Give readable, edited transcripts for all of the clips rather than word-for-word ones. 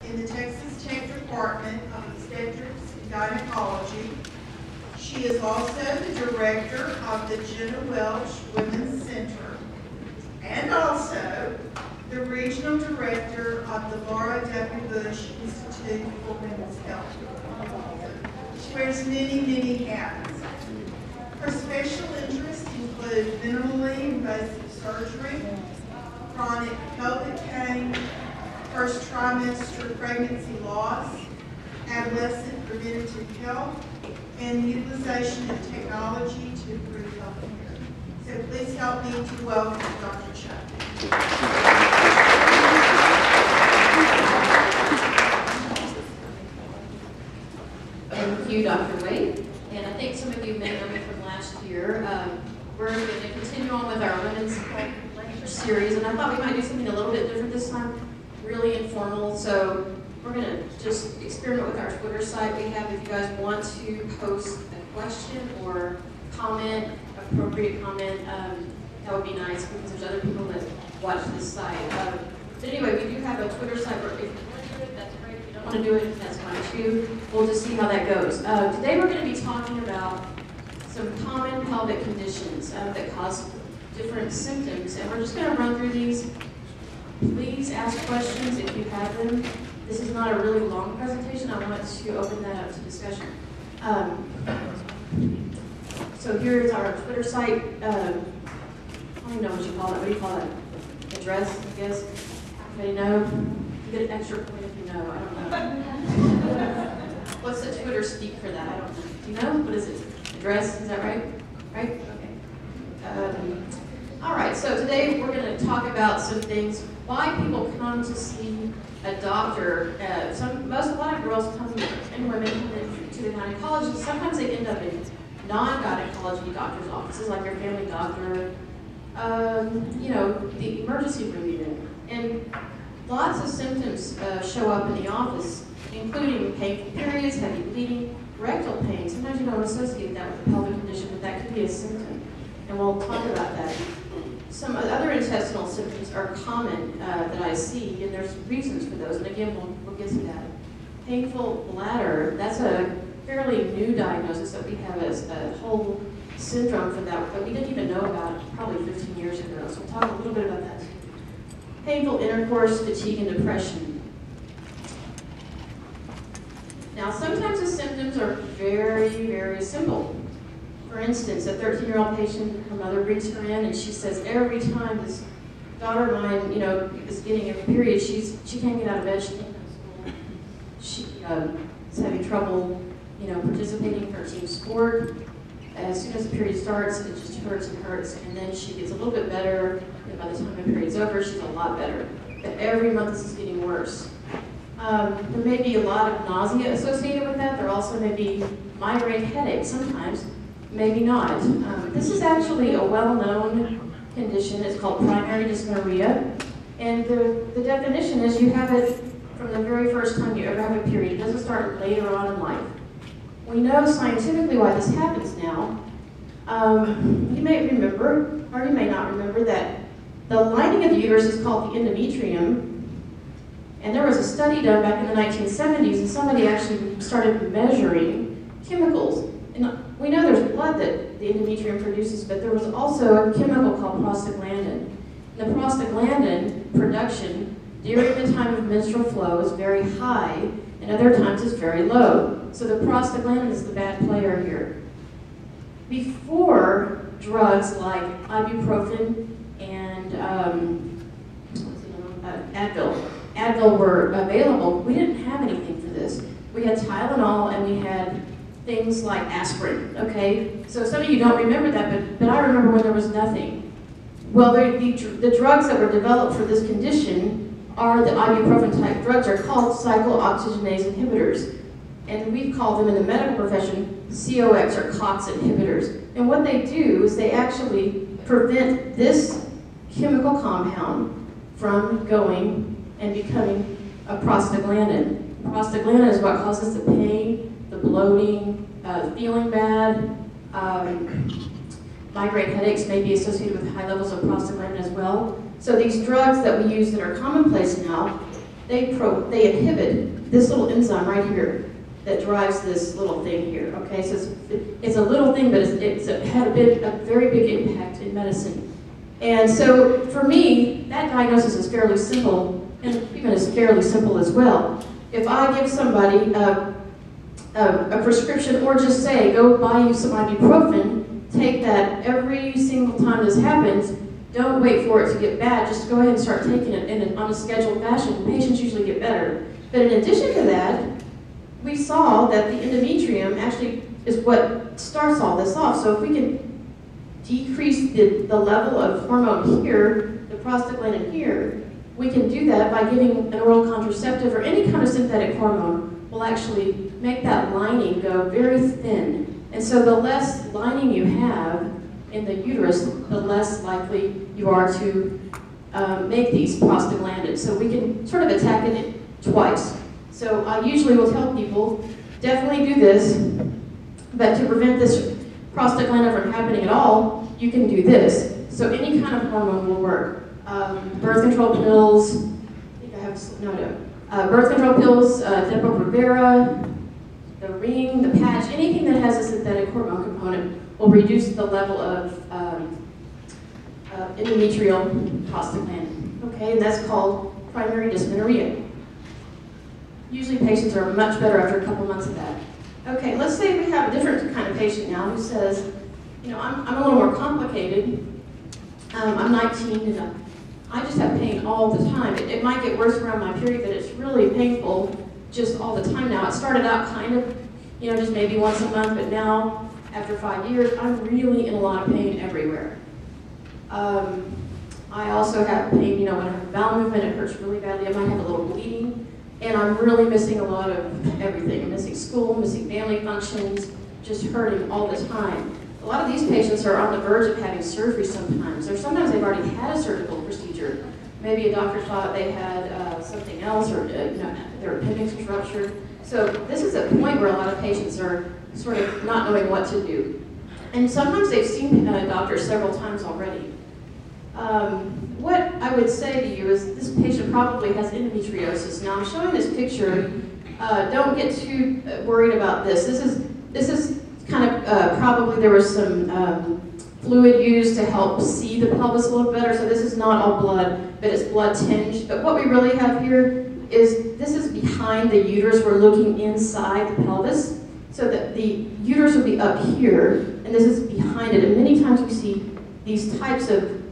in the Texas Tech Department of Obstetrics and Gynecology. She is also the director of the Jenna Welch Women's Center and also the regional director of the Laura W. Bush Institute for Women's Health. She wears many, many hats. Her special interests include minimally invasive surgery, chronic pelvic pain, first trimester pregnancy loss, adolescent preventative health, and the utilization of technology to improve health care. So please help me to welcome Dr. Chupp. Thank you, Dr. Wade. And I think some of you may know me from last year. We're going to continue on with our women's series, and I thought we might do something a little bit different this time, really informal. So we're going to just experiment with our Twitter site we have. If you guys want to post a question or comment, appropriate comment, that would be nice because there's other people that watch this site. But anyway, we do have a Twitter site where if you want to do it, that's great. If you don't want to do it, that's fine too. We'll just see how that goes. Today we're going to be talking about some common pelvic conditions that cause different symptoms, and we're just going to run through these. Please ask questions if you have them. This is not a really long presentation. I want to open that up to discussion. So here's our Twitter site. I don't even know what you call it. What do you call it? Address, I guess. Anybody know? You get an extra point if you know. I don't know. What's the Twitter speak for that? I don't know. Do you know? What is it? Address? Is that right? Right? Okay. All right. So today we're going to talk about some things. Why people come to see a doctor. A lot of girls come and women come into the gynecologist. Sometimes they end up in non-gynecology doctor's offices, like your family doctor, the emergency room even. And lots of symptoms show up in the office, including painful periods, heavy bleeding, rectal pain. Sometimes you don't associate that with a pelvic condition, but that could be a symptom. And we'll talk about that. Some other intestinal symptoms are common that I see, and there's reasons for those. And again, we'll get to that. Painful bladder, that's a fairly new diagnosis that we have as a whole syndrome for that we didn't even know about probably 15 years ago. So we'll talk a little bit about that. Painful intercourse, fatigue, and depression. Now, sometimes the symptoms are very, very simple. For instance, a 13-year-old patient, her mother brings her in, and she says every time this daughter of mine, is getting a period, she can't get out of bed, she can't go to school. She is having trouble, participating in her team sport. As soon as the period starts, it just hurts and hurts, and then she gets a little bit better, and by the time the period's over, she's a lot better. But every month this is getting worse. There may be a lot of nausea associated with that. There also may be migraine headaches sometimes. Maybe not. This is actually a well-known condition. It's called primary dysmenorrhea. And the definition is you have it from the very first time you ever have a period. It doesn't start later on in life. We know scientifically why this happens now. You may remember, or you may not remember, that the lining of the uterus is called the endometrium. And there was a study done back in the 1970s, and somebody actually started measuring chemicals. And we know there's blood that the endometrium produces, but there was also a chemical called prostaglandin. The prostaglandin production during the time of menstrual flow is very high, and other times it's very low. So the prostaglandin is the bad player here. Before drugs like ibuprofen and Advil were available, we didn't have anything for this. We had Tylenol and we had things like aspirin, okay? So some of you don't remember that, but I remember when there was nothing. Well, the drugs that were developed for this condition are the ibuprofen type drugs, are called cyclooxygenase inhibitors. And we call them in the medical profession COX or COX inhibitors. And what they do is they actually prevent this chemical compound from going and becoming a prostaglandin. Prostaglandin is what causes the pain, the bloating, feeling bad. Migraine headaches may be associated with high levels of prostaglandin as well. So these drugs that we use that are commonplace now they inhibit this little enzyme right here that drives this little thing here, okay? So it's a little thing, but it's had a very big impact in medicine. And so for me, that diagnosis is fairly simple, and even is fairly simple as well. If I give somebody a prescription, or just say, go buy you some ibuprofen, take that every single time this happens, don't wait for it to get bad, just go ahead and start taking it on a scheduled fashion. Patients usually get better. But in addition to that, we saw that the endometrium actually is what starts all this off. So if we can decrease the level of hormone here, the prostaglandin here, we can do that by giving an oral contraceptive or any kind of synthetic hormone will actually make that lining go very thin. And so the less lining you have in the uterus, the less likely you are to make these prostaglandins. So we can sort of attack it twice. So I usually will tell people, definitely do this, but to prevent this prostaglandin from happening at all, you can do this. So any kind of hormone will work. Birth control pills, I think I have, birth control pills, Depo-Provera, the ring, the patch, anything that has a synthetic hormone component will reduce the level of endometrial prostaglandin. Okay, and that's called primary dysmenorrhea. Usually patients are much better after a couple months of that. Okay, let's say we have a different kind of patient now who says, you know, I'm a little more complicated. I'm 19 and I just have pain all the time. It might get worse around my period, but it's really painful just all the time now. It started out kind of, you know, just maybe once a month, but now, after 5 years, I'm really in a lot of pain everywhere. I also have pain, you know, when I have bowel movement, it hurts really badly. I might have a little bleeding, and I'm really missing a lot of everything. I'm missing school, missing family functions, just hurting all the time. A lot of these patients are on the verge of having surgery sometimes, or sometimes they've already had a surgical procedure. Maybe a doctor thought they had something else, or you know, their appendix was ruptured. So this is a point where a lot of patients are sort of not knowing what to do. And sometimes they've seen doctors several times already. What I would say to you is this patient probably has endometriosis. Now I'm showing this picture. Don't get too worried about this. This is kind of probably there was some fluid used to help see the pelvis a little better. So this is not all blood, but it's blood tinged. But what we really have here is this is behind the uterus. We're looking inside the pelvis. So that the uterus would be up here, and this is behind it. And many times we see these types of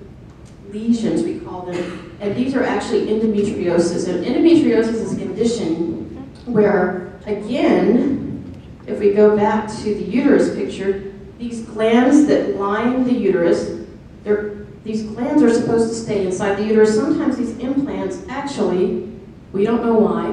lesions, we call them, and these are actually endometriosis. And endometriosis is a condition where, again, if we go back to the uterus picture, these glands that line the uterus, these glands are supposed to stay inside the uterus. Sometimes these implants actually, we don't know why,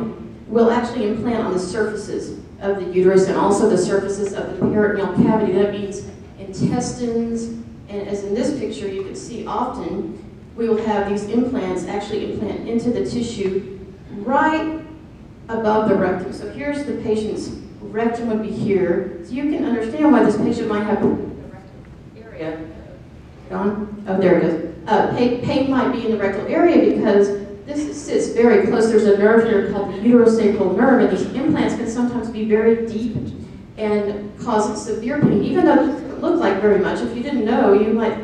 will actually implant on the surfaces of the uterus and also the surfaces of the peritoneal cavity. That means intestines, and as in this picture you can see often, we will have these implants actually implant into the tissue right above the rectum. So here's the patient's rectum would be here. So you can understand why this patient might have the rectal area. Gone? Oh, there it is. Pain might be in the rectal area because this sits very close. There's a nerve here called the uterosacral nerve, and these implants can sometimes be very deep and cause severe pain, even though it doesn't look like very much. If you didn't know, you might,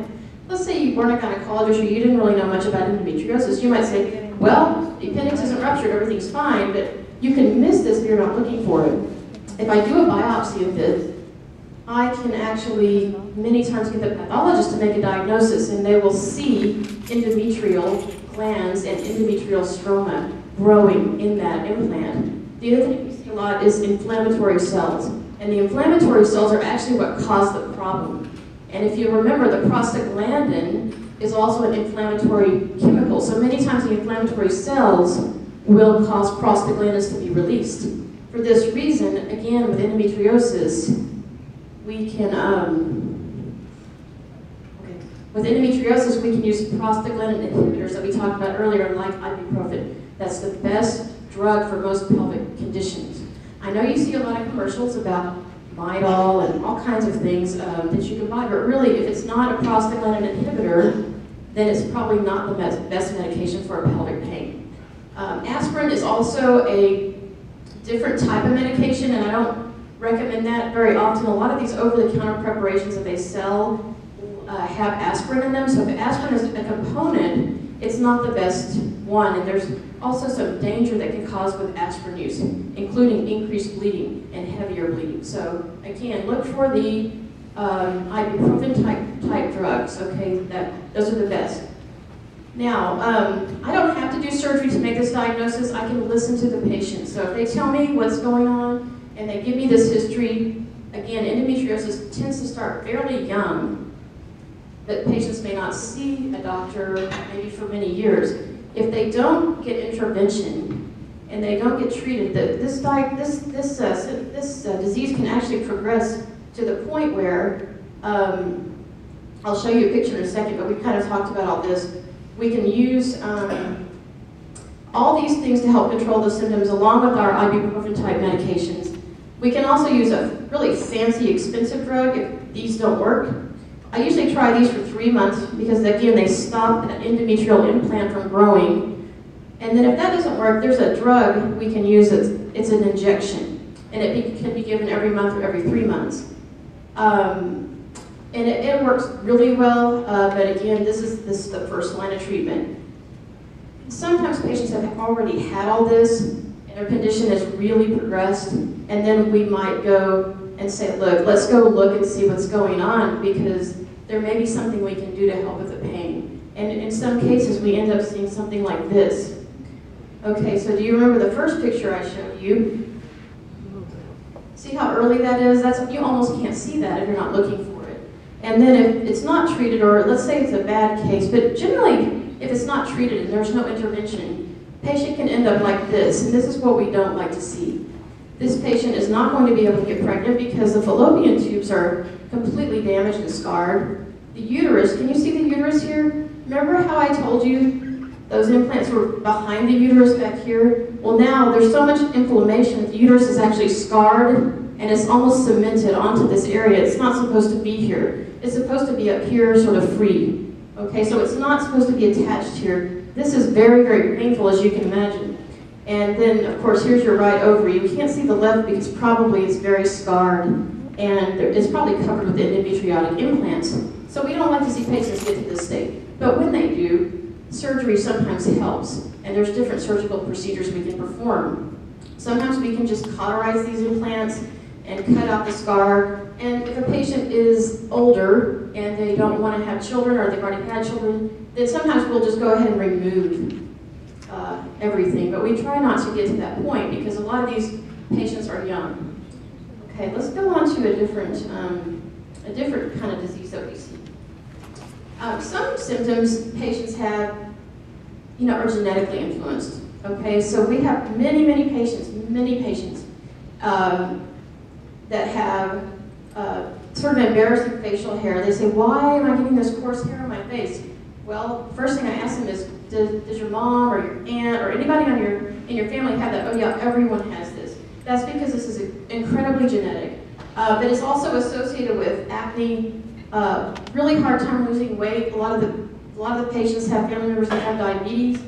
let's say you weren't a gynecologist or you didn't really know much about endometriosis, you might say, well, the appendix isn't ruptured, everything's fine, but you can miss this if you're not looking for it. If I do a biopsy of this, I can actually many times get the pathologist to make a diagnosis, and they will see endometrial glands and endometrial stroma growing in that implant. The other thing we see a lot is inflammatory cells, and the inflammatory cells are actually what cause the problem. And if you remember, the prostaglandin is also an inflammatory chemical, so many times the inflammatory cells will cause prostaglandins to be released. For this reason, again, with endometriosis, we can, with endometriosis, we can use prostaglandin inhibitors that we talked about earlier, like ibuprofen. That's the best drug for most pelvic conditions. I know you see a lot of commercials about Midol and all kinds of things that you can buy, but really, if it's not a prostaglandin inhibitor, then it's probably not the best medication for a pelvic pain. Aspirin is also a different type of medication, and I don't recommend that very often. A lot of these over-the-counter preparations that they sell have aspirin in them, so if aspirin is a component, it's not the best one, and there's also some danger that can cause with aspirin use, including increased bleeding and heavier bleeding. So again, look for the ibuprofen type drugs, okay? Those are the best. Now, I don't have to do surgery to make this diagnosis. I can listen to the patient. So if they tell me what's going on and they give me this history, again, endometriosis tends to start fairly young, but patients may not see a doctor maybe for many years. If they don't get intervention and they don't get treated, this disease can actually progress to the point where, I'll show you a picture in a second, but we kind of talked about all this. We can use all these things to help control the symptoms along with our ibuprofen type medications. We can also use a really fancy, expensive drug if these don't work. I usually try these for 3 months because, again, they stop that endometrial implant from growing. And then if that doesn't work, there's a drug we can use. It's an injection, and it can be given every month or every 3 months. And it works really well, but again, this is the first line of treatment. Sometimes patients have already had all this, and their condition has really progressed, and then we might go and say, look, let's go look and see what's going on, because there may be something we can do to help with the pain. And in some cases, we end up seeing something like this. Okay, so do you remember the first picture I showed you? See how early that is? You almost can't see that if you're not looking for it. And then if it's not treated, or let's say it's a bad case, but generally, if it's not treated and there's no intervention, patient can end up like this, and this is what we don't like to see. This patient is not going to be able to get pregnant because the fallopian tubes are completely damaged and scarred. The uterus, can you see the uterus here? Remember how I told you those implants were behind the uterus back here? Well, now there's so much inflammation that the uterus is actually scarred and it's almost cemented onto this area. It's not supposed to be here. It's supposed to be up here, sort of free. Okay, so it's not supposed to be attached here. This is very, very painful, as you can imagine. And then, of course, here's your right ovary. You can't see the left because probably it's very scarred, and it's probably covered with endometriotic implants. So we don't like to see patients get to this state. But when they do, surgery sometimes helps, and there's different surgical procedures we can perform. Sometimes we can just cauterize these implants and cut out the scar. And if a patient is older and they don't want to have children, or they've already had children, then sometimes we'll just go ahead and remove everything. But we try not to get to that point because a lot of these patients are young. Okay, let's go on to a different kind of disease that we see. Some symptoms patients have, are genetically influenced. Okay, so we have many patients that have sort of embarrassing facial hair. They say, why am I getting this coarse hair on my face? Well, first thing I ask them is, does your mom or your aunt or anybody in your family have that? Oh yeah, everyone has this. That's because this is incredibly genetic. But it's also associated with acne, really hard time losing weight. A lot of the patients have family members that have diabetes.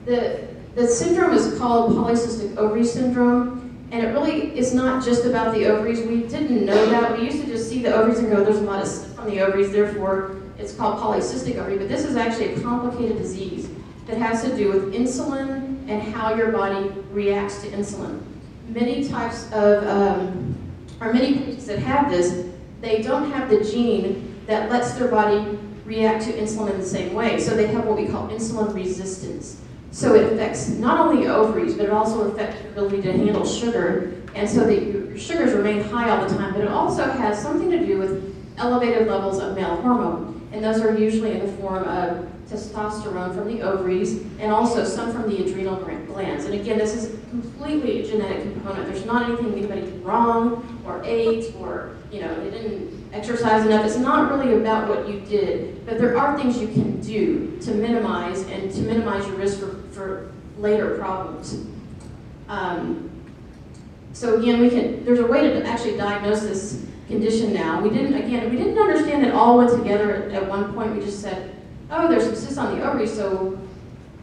The syndrome is called Polycystic ovary syndrome, and it really is not just about the ovaries. We didn't know that. We used to just see the ovaries and go, there's a lot of stuff on the ovaries, therefore it's called polycystic ovary, but this is actually a complicated disease that has to do with insulin and how your body reacts to insulin. Many types of, or many patients that have this, they don't have the gene that lets their body react to insulin in the same way. So they have what we call insulin resistance. So it affects not only ovaries, but it also affects your ability to handle sugar. And so that your sugars remain high all the time, but it also has something to do with elevated levels of male hormone. And those are usually in the form of testosterone from the ovaries, and also some from the adrenal glands. And again, this is completely a genetic component. There's not anything anybody did wrong, or ate, or they didn't exercise enough. It's not really about what you did, but there are things you can do to minimize your risk for later problems. So again, there's a way to actually diagnose this condition now. We didn't understand it all went together at one point. We just said, oh, there's some cysts on the ovaries, so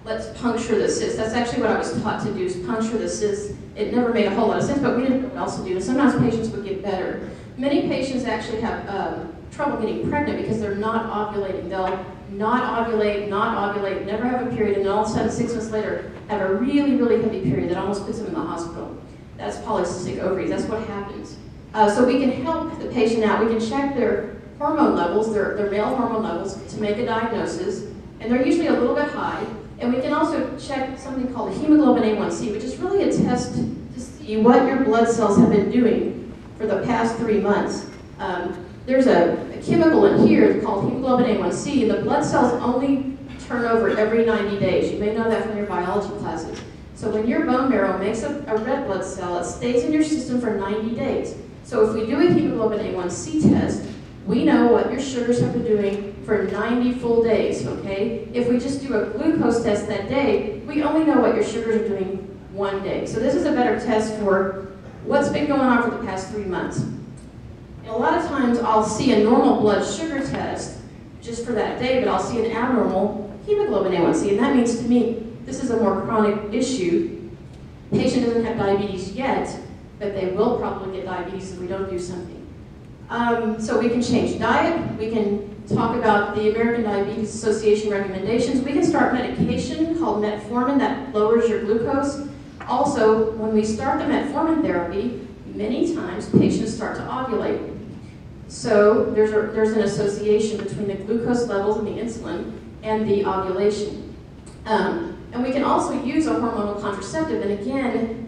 let's puncture the cyst. That's actually what I was taught to do, is puncture the cyst. It never made a whole lot of sense, but we didn't know what else to do. And sometimes patients would get better. Many patients actually have trouble getting pregnant because they're not ovulating. They'll not ovulate, never have a period, and then all of a sudden 6 months later have a really, really heavy period that almost puts them in the hospital. That's polycystic ovaries. That's what happens. So we can help the patient out. We can check their hormone levels, their male hormone levels, to make a diagnosis, and they're usually a little bit high. And we can also check something called the hemoglobin A1C, which is really a test to see what your blood cells have been doing for the past 3 months. There's a chemical in here called hemoglobin A1C, and the blood cells only turn over every 90 days. You may know that from your biology classes. So when your bone marrow makes a red blood cell, it stays in your system for 90 days. So if we do a hemoglobin A1C test, we know what your sugars have been doing for 90 full days, okay? If we just do a glucose test that day, we only know what your sugars are doing 1 day. So this is a better test for what's been going on for the past 3 months. And a lot of times I'll see a normal blood sugar test just for that day, but I'll see an abnormal hemoglobin A1C, and that means to me this is a more chronic issue. The patient doesn't have diabetes yet, but they will probably get diabetes if we don't do something. So we can change diet, we can talk about the American Diabetes Association recommendations, we can start medication called metformin that lowers your glucose. Also, when we start the metformin therapy, many times patients start to ovulate. So there's an association between the glucose levels and the insulin and the ovulation. And we can also use a hormonal contraceptive, and again,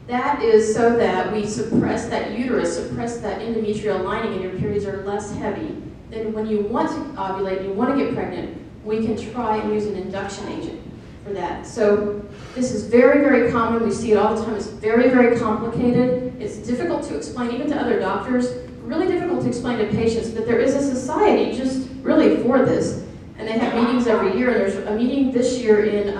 that is so that we suppress that uterus, suppress that endometrial lining, and your periods are less heavy. Then when you want to ovulate, you want to get pregnant, we can try and use an induction agent for that. So this is very, very common. We see it all the time. It's very, very complicated. It's difficult to explain even to other doctors, really difficult to explain to patients, but there is a society just really for this. And they have meetings every year, and there's a meeting this year in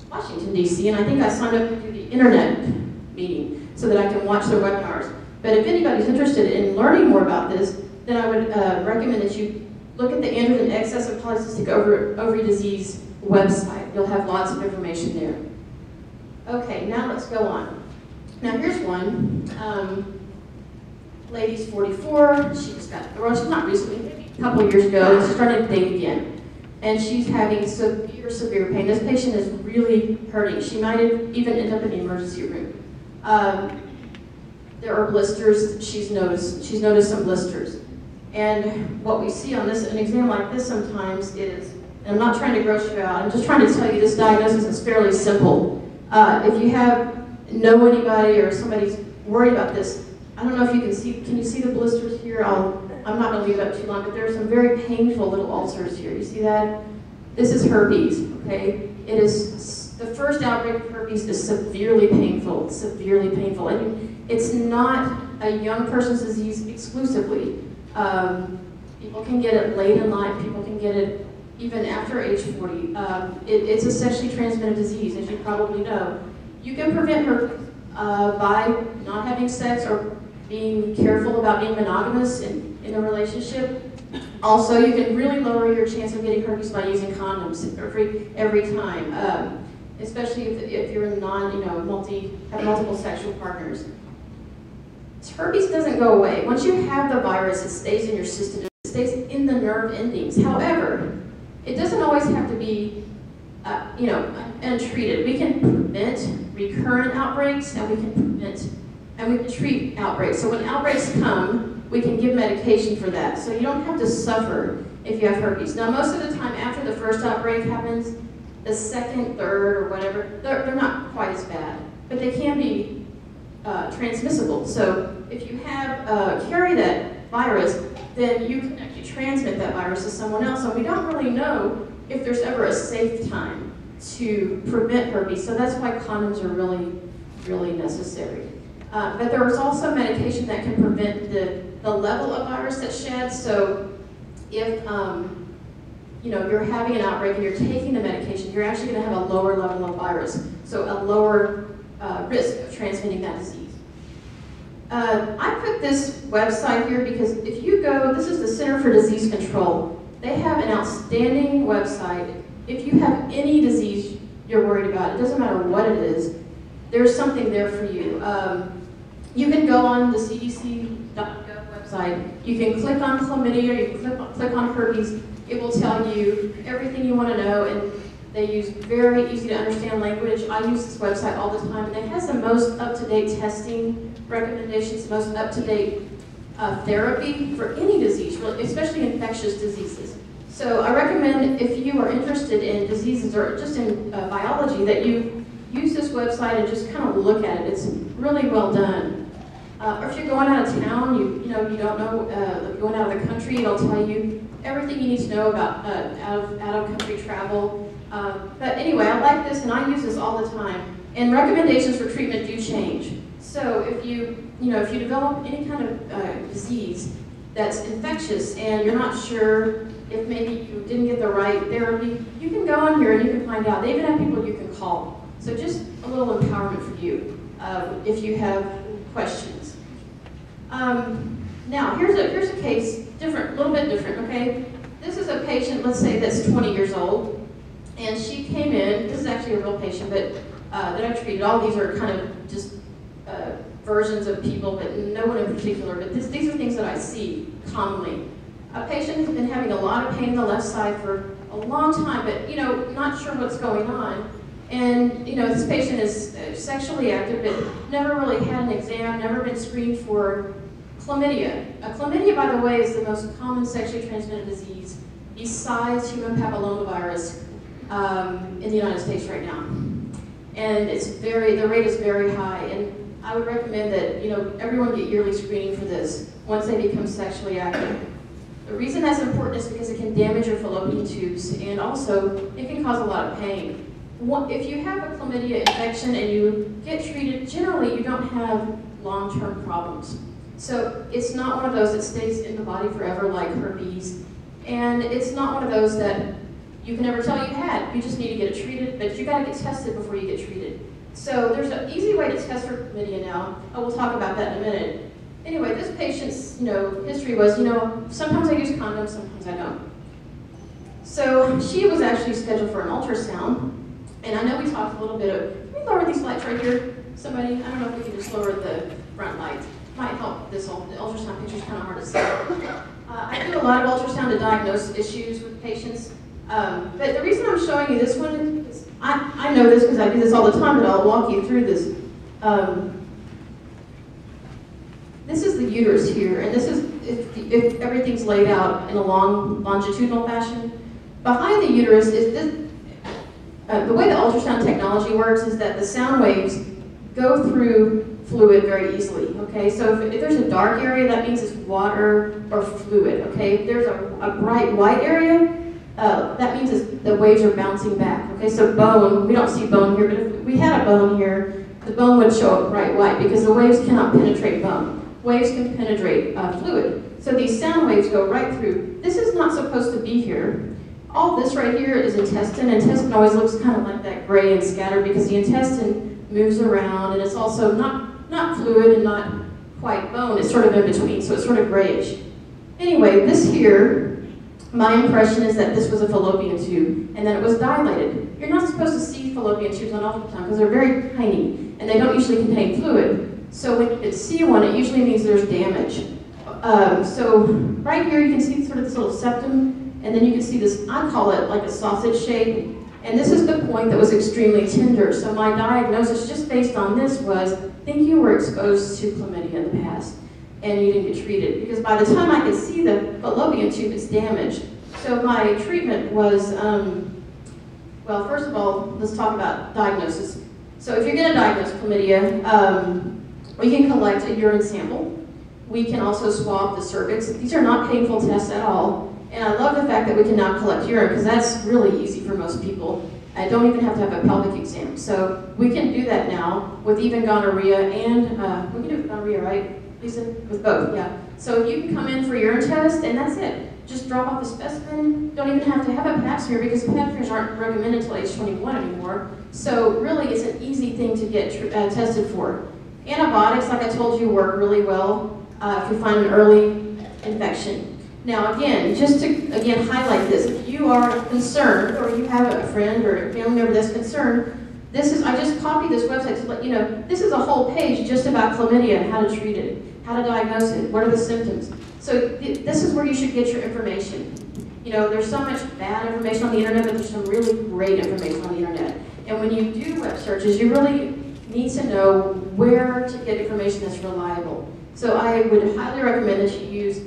Washington, D.C., and I think I signed up to do the internet meeting so that I can watch their webinars. But if anybody's interested in learning more about this, then I would recommend that you look at the androgen excess and polycystic ovary disease website. You'll have lots of information there. Okay, now let's go on. Now here's one. Lady's 44. She just got, well, she's not recently, maybe a couple of years ago, she started to date again. And she's having severe, severe pain. This patient is really hurting. She might even end up in the emergency room. There are blisters. She's noticed some blisters. And what we see on this, an exam like this sometimes is, and I'm not trying to gross you out, I'm just trying to tell you this diagnosis is fairly simple. If you know anybody or somebody's worried about this, I don't know if you can you see the blisters here? I'm not going to leave it up too long, but there are some very painful little ulcers here. You see that? This is herpes, okay? It is, the first outbreak of herpes is severely painful, And it's not a young person's disease exclusively. People can get it late in life, people can get it even after age 40. It's a sexually transmitted disease, as you probably know. You can prevent herpes by not having sex or being careful about being monogamous in a relationship. Also, you can really lower your chance of getting herpes by using condoms every time, especially if you're have multiple sexual partners. Herpes doesn't go away. Once you have the virus, it stays in your system. It stays in the nerve endings. However, it doesn't always have to be, untreated. We can prevent recurrent outbreaks, and we can treat outbreaks. So when outbreaks come, we can give medication for that. So you don't have to suffer if you have herpes. Now, most of the time after the first outbreak happens, the second, third, or whatever, they're not quite as bad, but they can be transmissible. So if you carry that virus, then you can actually transmit that virus to someone else. And we don't really know if there's ever a safe time to prevent herpes. So that's why condoms are really, really necessary. But there is also medication that can prevent the level of virus that's shed. So if you're having an outbreak and you're taking the medication, you're actually going to have a lower level of virus, so a lower risk of transmitting that disease. I put this website here because if you go, this is the Center for Disease Control. They have an outstanding website if you have any disease you're worried about, it doesn't matter what it is, there's something there for you. You can go on the CDC.gov website. You can click on chlamydia, or you can click on herpes. It will tell you everything you want to know, and they use very easy to understand language. I use this website all the time, and it has the most up-to-date testing recommendations, the most up-to-date therapy for any disease, especially infectious diseases. So I recommend, if you are interested in diseases or just in biology, that you use this website and just kind of look at it. It's really well done. Or if you're going out of town, you don't know, going out of the country, it'll tell you everything you need to know about out of country travel. But anyway, I like this and I use this all the time. And recommendations for treatment do change. So if you develop any kind of disease that's infectious and you're not sure if maybe you didn't get the right therapy, you can go on here and you can find out. They even have people you can call. So just a little empowerment for you if you have questions. Now, here's a case, a little bit different, okay? This is a patient, let's say, that's 20 years old, and she came in. This is actually a real patient, but that I treated. All these are kind of just versions of people, but no one in particular. But these are things that I see commonly. A patient has been having a lot of pain in the left side for a long time, but not sure what's going on. And this patient is sexually active, but never really had an exam, never been screened for chlamydia. Chlamydia, by the way, is the most common sexually transmitted disease besides human papillomavirus in the United States right now. And the rate is very high. And I would recommend that everyone get yearly screening for this once they become sexually active. The reason that's important is because it can damage your fallopian tubes, and also it can cause a lot of pain. If you have a chlamydia infection and you get treated, generally you don't have long-term problems. So it's not one of those that stays in the body forever like herpes, and it's not one of those that you can never tell you had. You just need to get it treated, but you got to get tested before you get treated. So there's an easy way to test for chlamydia now. We'll talk about that in a minute. Anyway, this patient's history was, sometimes I use condoms, sometimes I don't. So she was actually scheduled for an ultrasound. And I know we talked a little bit of, can we lower these lights right here? Somebody, I don't know if we can just lower the front lights. Might help the ultrasound picture's kind of hard to see. I do a lot of ultrasound to diagnose issues with patients. But the reason I'm showing you this one is, I know this because I do this all the time, but I'll walk you through this. This is the uterus here, and this is if everything's laid out in a longitudinal fashion. Behind the uterus is this. The way the ultrasound technology works is that the sound waves go through fluid very easily, okay? So if there's a dark area, that means it's water or fluid, okay? If there's a bright white area, that means the waves are bouncing back, okay? So bone, we don't see bone here, but if we had a bone here, the bone would show up bright white because the waves cannot penetrate bone. Waves can penetrate fluid. So these sound waves go right through. This is not supposed to be here. All this right here is intestine. Intestine always looks kind of like that gray and scattered because the intestine moves around, and it's also not fluid and not quite bone. It's sort of in between, so it's sort of grayish. Anyway, this here, my impression is that this was a fallopian tube and that it was dilated. You're not supposed to see fallopian tubes on ultrasound because they're very tiny and they don't usually contain fluid. So when you can see one, it usually means there's damage. So right here you can see sort of this little septum. And then you can see this, I call it like a sausage shape. And this is the point that was extremely tender. So my diagnosis, just based on this, was, I think you were exposed to chlamydia in the past and you didn't get treated. Because by the time I could see the fallopian tube, it's damaged. So my treatment was, well, first of all, let's talk about diagnosis. So if you're going to diagnose chlamydia, we can collect a urine sample. We can also swab the cervix. These are not painful tests at all. And I love the fact that we can now collect urine because that's really easy for most people. I don't even have to have a pelvic exam. So we can do that now with even gonorrhea and, we can do it with gonorrhea, right, Lisa? With both, yeah. So you can come in for urine test and that's it. Just drop off a specimen. Don't even have to have a pap smear because pap smears aren't recommended until age 21 anymore. So really it's an easy thing to get tested for. Antibiotics, like I told you, work really well if you find an early infection. Now again, just to again highlight this, if you are concerned or you have a friend or a family member that's concerned, this is, I just copied this website to let you know, this is a whole page just about chlamydia and how to treat it, how to diagnose it, what are the symptoms. So this is where you should get your information. You know, there's so much bad information on the internet, but there's some really great information on the internet. And when you do web searches, you really need to know where to get information that's reliable. So I would highly recommend that you use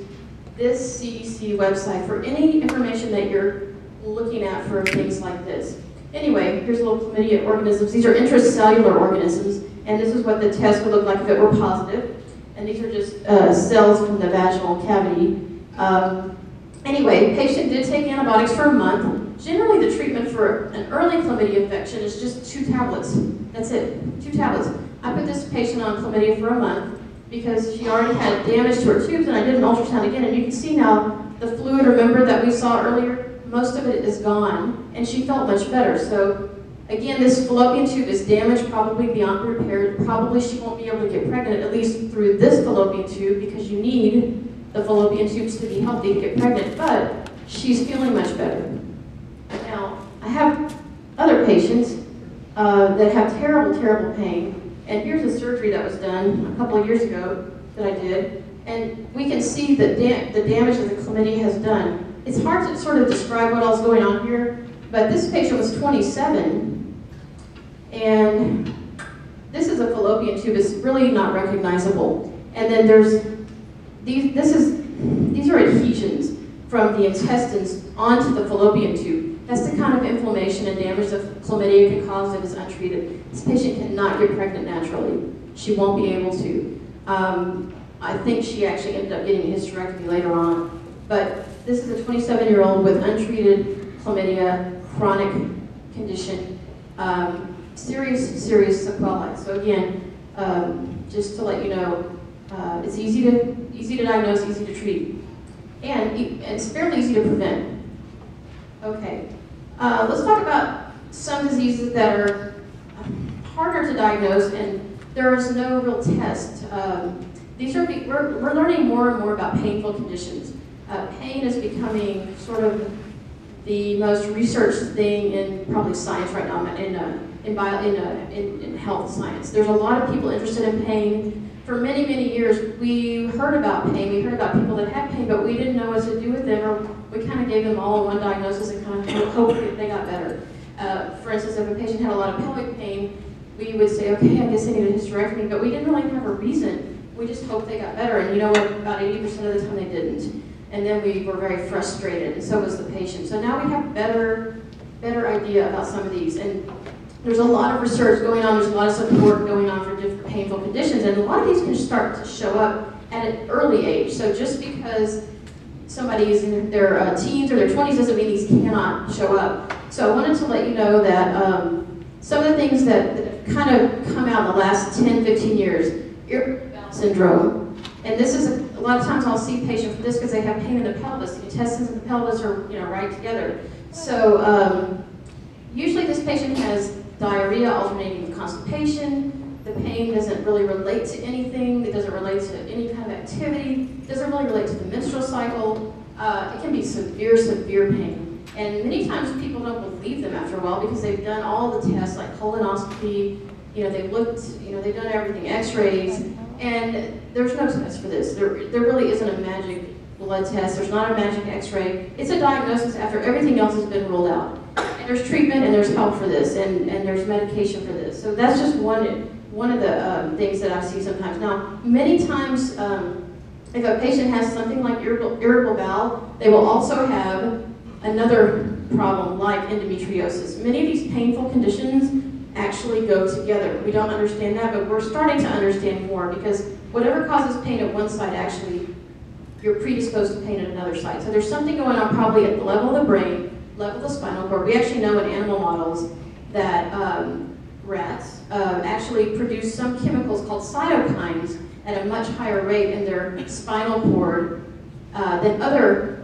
this CDC website for any information that you're looking at for things like this. Anyway, here's little chlamydia organisms. These are intracellular organisms, and this is what the test would look like if it were positive. And these are just cells from the vaginal cavity. Anyway, patient did take antibiotics for a month. Generally, the treatment for an early chlamydia infection is just 2 tablets. That's it, 2 tablets. I put this patient on chlamydia for a month because she already had damage to her tubes, and I did an ultrasound again, and you can see now the fluid, remember, that we saw earlier, most of it is gone, and she felt much better. So again, this fallopian tube is damaged, probably beyond repair. Probably she won't be able to get pregnant, at least through this fallopian tube, because you need the fallopian tubes to be healthy to get pregnant, but she's feeling much better. Now, I have other patients that have terrible, terrible pain, and here's a surgery that was done a couple of years ago that I did, and we can see the damage that the chlamydia has done. It's hard to sort of describe what else is going on here, but this patient was 27, and this is a fallopian tube. It's really not recognizable. And then there's these are adhesions from the intestines onto the fallopian tube. That's the kind of inflammation and damage that chlamydia can cause if it's untreated. This patient cannot get pregnant naturally. She won't be able to. I think she actually ended up getting a hysterectomy later on. But this is a 27-year-old with untreated chlamydia, chronic condition, serious, serious sequelae. So again, just to let you know, it's easy to diagnose, easy to treat, and it's fairly easy to prevent. Okay, let's talk about some diseases that are harder to diagnose, and there is no real test. We're learning more and more about painful conditions. Pain is becoming sort of the most researched thing in probably science right now, in health science. There's a lot of people interested in pain. For many, many years, we heard about pain. We heard about people that had pain, but we didn't know what to do with them, or we kind of gave them all one diagnosis and kind of hoped that they got better. For instance, if a patient had a lot of pelvic pain, we would say, okay, I guess they need a hysterectomy, but we didn't really have a reason. We just hoped they got better, and you know what, about 80% of the time they didn't. And then we were very frustrated, and so was the patient. So now we have better idea about some of these. And there's a lot of research going on, there's a lot of support going on for different painful conditions, and a lot of these can start to show up at an early age. So just because somebody is in their teens or their 20s doesn't mean these cannot show up. So I wanted to let you know that some of the things that kind of come out in the last 10, 15 years, irritable bowel syndrome. And this is, a lot of times I'll see patients with this because they have pain in the pelvis. The intestines and the pelvis are, right together. So usually this patient has diarrhea alternating with constipation. The pain doesn't really relate to anything. It doesn't relate to any kind of activity. It doesn't really relate to the menstrual cycle. It can be severe, severe pain. And many times people don't believe them after a while because they've done all the tests like colonoscopy, they've looked, they've done everything, x-rays, and there's no test for this. There really isn't a magic blood test. There's not a magic x-ray. It's a diagnosis after everything else has been ruled out. And there's treatment and there's help for this, and there's medication for this. So that's just one of the things that I see sometimes. Now, many times, if a patient has something like irritable bowel, they will also have another problem like endometriosis. Many of these painful conditions actually go together. We don't understand that, but we're starting to understand more because whatever causes pain at one side, actually, you're predisposed to pain at another side. So there's something going on probably at the level of the brain, level of the spinal cord. We actually know in animal models that rats actually produce some chemicals called cytokines at a much higher rate in their spinal cord than other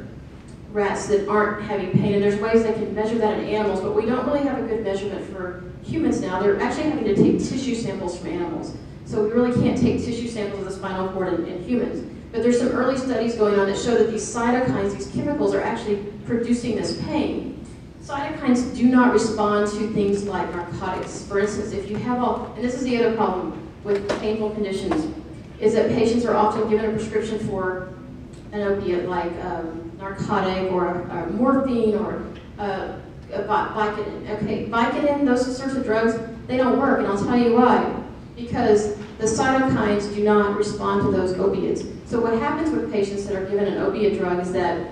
rats that aren't having pain. And there's ways they can measure that in animals, but we don't really have a good measurement for humans now. They're actually having to take tissue samples from animals. So we really can't take tissue samples of the spinal cord in humans. But there's some early studies going on that show that these cytokines, these chemicals, are actually producing this pain. Cytokines do not respond to things like narcotics. For instance, if you have and this is the other problem with painful conditions, is that patients are often given a prescription for an opiate like narcotic or morphine or Vicodin. Okay, Vicodin, those sorts of drugs, they don't work, and I'll tell you why. Because the cytokines do not respond to those opiates. So what happens with patients that are given an opiate drug is that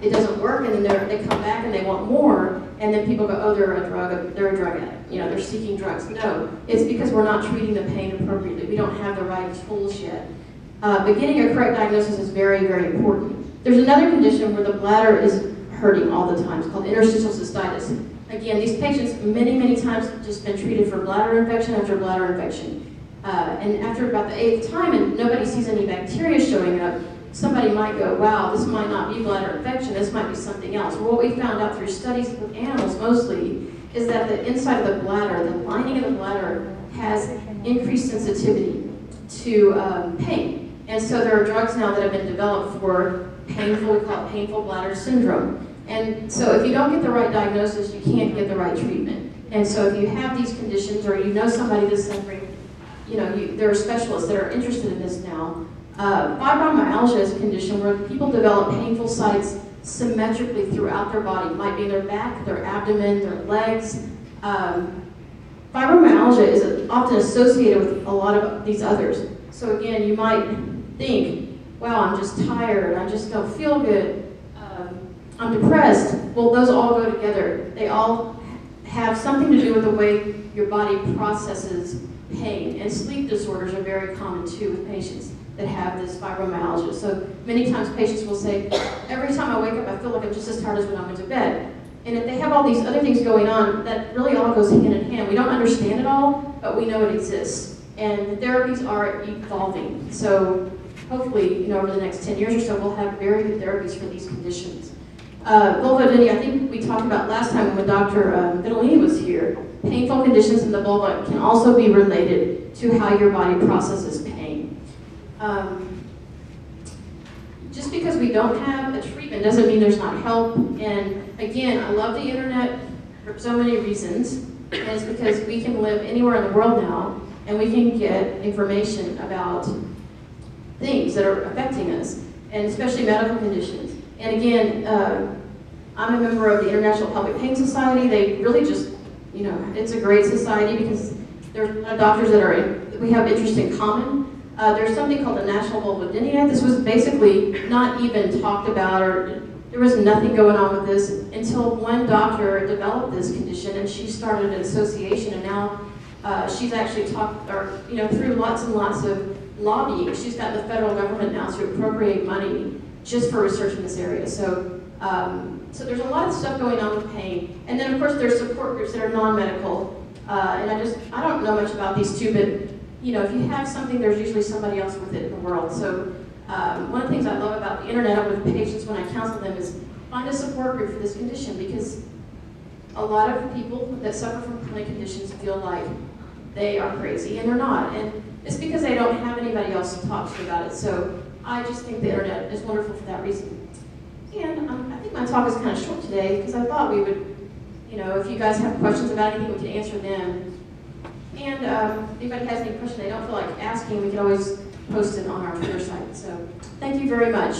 it doesn't work, and then they come back and they want more, and then people go, oh, they're a drug addict. You know, they're seeking drugs. No, it's because we're not treating the pain appropriately. We don't have the right tools yet. But getting a correct diagnosis is very, very important. There's another condition where the bladder is hurting all the time. It's called interstitial cystitis. Again, these patients many, many times have just been treated for bladder infection after bladder infection. And after about the 8th time and nobody sees any bacteria showing up, somebody might go, wow, this might not be bladder infection, this might be something else. Well, what we found out through studies with animals mostly is that the inside of the bladder, the lining of the bladder, has increased sensitivity to pain. And so there are drugs now that have been developed for painful, we call it painful bladder syndrome. And so if you don't get the right diagnosis, you can't get the right treatment. And so if you have these conditions or you know somebody that's suffering, you know, there are specialists that are interested in this now. Fibromyalgia is a condition where people develop painful sites symmetrically throughout their body. It might be their back, their abdomen, their legs. Fibromyalgia is often associated with a lot of these others. So again, you might think, wow, I'm just tired, I just don't feel good, I'm depressed. Well, those all go together. They all have something to do with the way your body processes pain. And sleep disorders are very common too with patients that have this fibromyalgia. So many times patients will say, every time I wake up I feel like I'm just as tired as when I went to bed. And if they have all these other things going on, that really all goes hand in hand. We don't understand it all, but we know it exists. And the therapies are evolving. So hopefully, you know, over the next 10 years or so, we'll have very good therapies for these conditions. Vulvodynia, I think we talked about last time when Dr. Vitellini was here. Painful conditions in the vulva can also be related to how your body processes pain. Just because we don't have a treatment doesn't mean there's not help. And again, I love the internet for so many reasons. And it's because we can live anywhere in the world now, and we can get information about things that are affecting us, and especially medical conditions. And again, I'm a member of the International Pelvic Pain Society. They really just, you know, it's a great society because there's a lot of doctors that we have interest in common. There's something called the National Vulvodynia. This was basically not even talked about, or there was nothing going on with this until one doctor developed this condition, and she started an association, and now she's actually through lots and lots of lobbying, she's got the federal government now to appropriate money just for research in this area. So, so there's a lot of stuff going on with pain. And then of course there's support groups that are non-medical. And I don't know much about these two, but you know, if you have something, there's usually somebody else with it in the world. So one of the things I love about the internet with patients when I counsel them is find a support group for this condition, because a lot of people that suffer from chronic conditions feel like they are crazy, and they're not. And it's because they don't have anybody else to talk to about it. So I just think the internet is wonderful for that reason. And I think my talk is kind of short today because I thought we would, you know, if you guys have questions about anything, we can answer them. And if anybody has any questions they don't feel like asking, we can always post it on our Twitter site. So thank you very much.